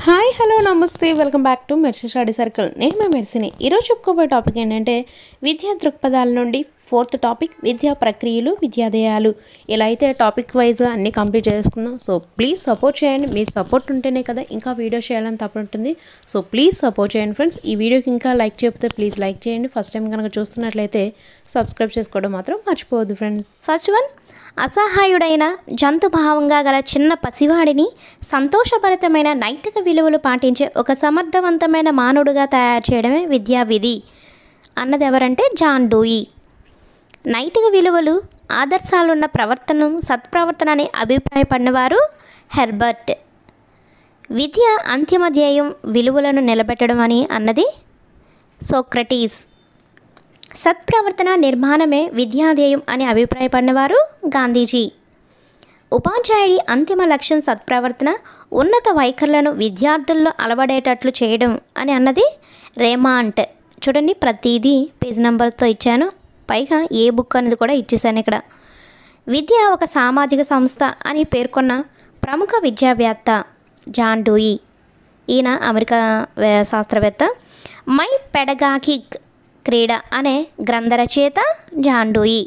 Hi hello నమస్తే welcome back to mercy study circle. నేను మీ మెర్సీని. ఈరోజు చెప్పుకోబోయే టాపిక్ ఏంటంటే విద్యా దృక్పథాల నుండి 4th టాపిక్ విద్యా ప్రక్రియలు విద్యాదేయాలు. ఇలా అయితే టాపిక్ వైజ్గా అన్నీ కంప్లీట్ చేసుకుందాం. సో ప్లీజ్ సపోర్ట్ చేయండి. మీ సపోర్ట్ ఉంటేనే కదా ఇంకా వీడియో చేయాలని తప్పనుంటుంది. సో ప్లీజ్ సపోర్ట్ చేయండి ఫ్రెండ్స్. ఈ వీడియోకి ఇంకా లైక్ చెప్తే ప్లీజ్ లైక్ చేయండి. ఫస్ట్ టైం కనుక చూస్తున్నట్లయితే సబ్స్క్రైబ్ చేసుకోవడం మాత్రం మర్చిపోవద్దు ఫ్రెండ్స్. ఫస్ట్ వన్, అసహాయుడైన జంతుభావంగా గల చిన్న పసివాడిని సంతోషభరితమైన నైతిక విలువలు పాటించే ఒక సమర్థవంతమైన మానవుడిగా తయారు చేయడమే విద్యా విధి అన్నది ఎవరంటే జాన్ డూయి. నైతిక విలువలు ఆదర్శాలున్న ప్రవర్తన సత్ప్రవర్తన అని అభిప్రాయపడినవారు హెర్బర్ట్. విద్య అంతిమ ధ్యేయం విలువలను నిలబెట్టడం అని అన్నది సోక్రటీస్. సత్ప్రవర్తన నిర్మాణమే విద్యాధ్యేయం అని అభిప్రాయపడినవారు గాంధీజీ. ఉపాధ్యాయుడి అంతిమ లక్ష్యం సత్ప్రవర్తన, ఉన్నత వైఖరులను విద్యార్థుల్లో అలవడేటట్లు చేయడం అని అన్నది రేమాంట్. చూడండి, ప్రతిదీ పేజ్ నెంబర్తో ఇచ్చాను, పైగా ఏ బుక్ అనేది కూడా ఇచ్చేసాను ఇక్కడ. విద్య ఒక సామాజిక సంస్థ అని పేర్కొన్న ప్రముఖ విద్యావేత్త జాన్ డూయి. ఈయన అమెరికా శాస్త్రవేత్త. మై పెడగాగిక్ క్రీడ అనే గ్రంథ రచయిత జాన్ డూయి.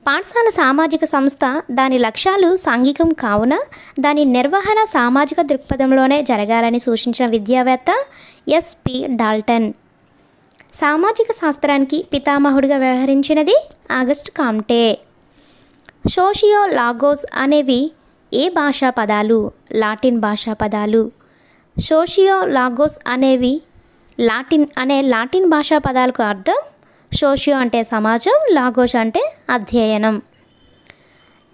పాఠశాల సామాజిక సంస్థ, దాని లక్ష్యాలు సాంఘికం కావున దాని నిర్వహణ సామాజిక దృక్పథంలోనే జరగాలని సూచించిన విద్యావేత్త ఎస్పి డాల్టన్. సామాజిక శాస్త్రానికి పితామహుడిగా వ్యవహరించినది ఆగస్ట్ కామ్టే. సోషియోలాగోస్ అనేవి ఏ భాషా పదాలు? లాటిన్ భాషా పదాలు. సోషియోలాగోస్ అనేవి లాటిన్ భాషా పదాలకు అర్థం సోషియో అంటే సమాజం, లాగోస్ అంటే అధ్యయనం.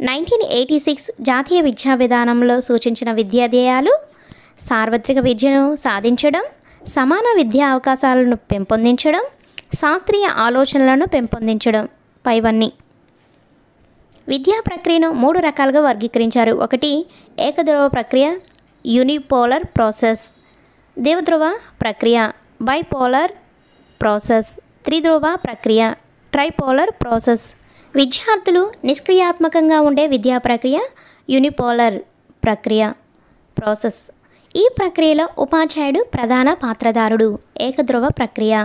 1986 జాతీయ విద్యా విధానంలో సూచించిన విద్యాధ్యేయాలు: సార్వత్రిక విద్యను సాధించడం, సమాన విద్యా అవకాశాలను పెంపొందించడం, శాస్త్రీయ ఆలోచనలను పెంపొందించడం. పైవన్నీ విద్యా ప్రక్రియను 3 రకాలుగా వర్గీకరించారు. 1 ఏకధ్రువ ప్రక్రియ, యూనిపోలర్ ప్రాసెస్. ద్విధ్రువ ప్రక్రియ, బైపోలర్ ప్రాసెస్. త్రిధ్రువ ప్రక్రియ, ట్రైపోలర్ ప్రాసెస్. విద్యార్థులు నిష్క్రియాత్మకంగా ఉండే విద్యా ప్రక్రియ యూనిపోలర్ ప్రక్రియ ప్రాసెస్. ఈ ప్రక్రియలో ఉపాధ్యాయుడు ప్రధాన పాత్రధారుడు. ఏకధ్రువ ప్రక్రియ.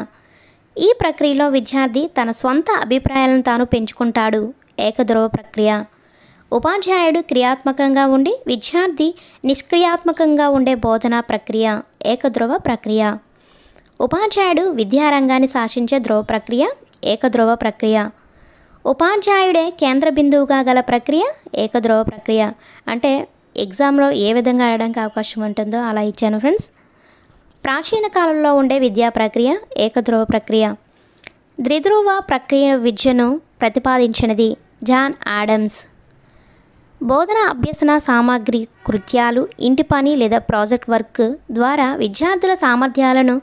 ఈ ప్రక్రియలో విద్యార్థి తన స్వంత అభిప్రాయాలను తాను పెంచుకుంటాడు. ఏకధ్రువ ప్రక్రియ. ఉపాధ్యాయుడు క్రియాత్మకంగా ఉండి విద్యార్థి నిష్క్రియాత్మకంగా ఉండే బోధనా ప్రక్రియ. ఏకధ్రువ ప్రక్రియ. ఉపాధ్యాయుడు విద్యారంగాన్ని శాసించే ధ్రువ ప్రక్రియ. ఏకధ్రువ ప్రక్రియ. ఉపాధ్యాయుడే కేంద్ర బిందువుగా గల ప్రక్రియ. ఏకధ్రువ ప్రక్రియ. అంటే ఎగ్జామ్లో ఏ విధంగా అడగడానికి అవకాశం ఉంటుందో అలా ఇచ్చాను ఫ్రెండ్స్. ప్రాచీన కాలంలో ఉండే విద్యా ప్రక్రియ ఏకధ్రువ ప్రక్రియ. ద్విధ్రువ ప్రక్రియ విద్యను ప్రతిపాదించినది జాన్ ఆడమ్స్. బోధన అభ్యసన సామగ్రి కృత్యాలు, ఇంటి పని లేదా ప్రాజెక్ట్ వర్క్ ద్వారా విద్యార్థుల సామర్థ్యాలను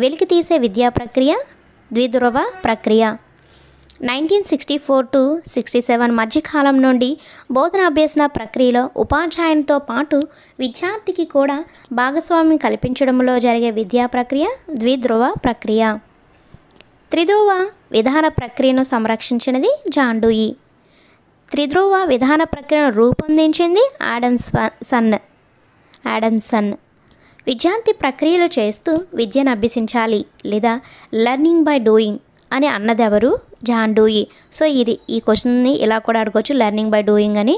వెలికితీసే విద్యా ప్రక్రియ ద్విధ్రువ ప్రక్రియ. 1964 to 67 మధ్యకాలం నుండి బోధన అభ్యసన ప్రక్రియలో ఉపాధ్యాయునితో పాటు విద్యార్థికి కూడా భాగస్వామ్యం కల్పించడంలో జరిగే విద్యా ప్రక్రియ ద్విధ్రువ ప్రక్రియ. త్రిధ్రువ విధాన ప్రక్రియను సంరక్షించినది జాన్ డూయి. త్రిధ్రువ విధాన ప్రక్రియను రూపొందించింది ఆడమ్సన్. విద్యార్థి ప్రక్రియలు చేస్తూ విద్యను అభ్యసించాలి లేదా లెర్నింగ్ బై డూయింగ్ అని అన్నదెవరు? John Dewey. సో ఈ క్వశ్చన్ని ఇలా కూడా అడగవచ్చు, లెర్నింగ్ బై డూయింగ్ అని,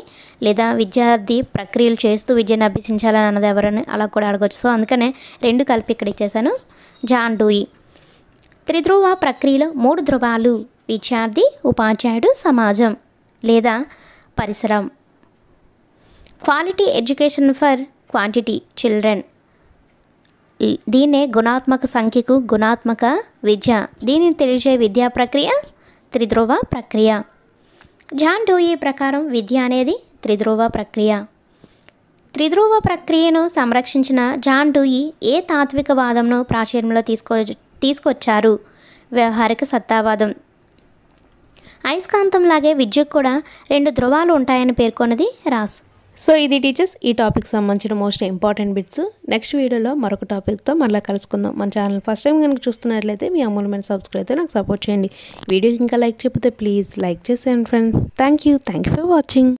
లేదా విద్యార్థి ప్రక్రియలు చేస్తూ విద్యను అభ్యసించాలని అన్నది ఎవరని అలా కూడా అడగవచ్చు. సో అందుకనే 2 కలిపి ఇక్కడ ఇచ్చేసాను, జాన్ డూయి. త్రిధ్రువ ప్రక్రియలో 3 ధ్రువాలు: విద్యార్థి, ఉపాధ్యాయుడు, సమాజం లేదా పరిసరం. Quality education for quantity children. దీన్నే గుణాత్మక సంఖ్యకు గుణాత్మక విద్య. దీనిని తెలిసే విద్యా ప్రక్రియ త్రిధ్రువ ప్రక్రియ. జాన్ డూయి ప్రకారం విద్య అనేది త్రిధ్రువ ప్రక్రియ. త్రిధ్రువ ప్రక్రియను సంరక్షించిన జాన్ డూయి ఏ తాత్వికవాదంను ప్రాచుర్యంలో తీసుకొచ్చారు? వ్యవహారిక సత్తావాదం. అయస్కాంతంలాగే విద్యకు కూడా 2 ధ్రువాలు ఉంటాయని పేర్కొన్నది రాస్. సో ఇది టీచర్స్ ఈ టాపిక్ సంబంధించిన మోస్ట్ ఇంపార్టెంట్ బిట్స్. నెక్స్ట్ వీడియోలో మరొక టాపిక్తో మళ్ళీ కలుసుకుందాం. మన ఛానల్ ఫస్ట్ టైం కనుక చూస్తున్నట్లయితే మీ అమూల్యమైన సబ్స్క్రైబ్ అయితే నాకు సపోర్ట్ చేయండి. వీడియోకి ఇంకా లైక్ చెప్పితే ప్లీజ్ లైక్ చేసేయండి friends. Thank you for watching.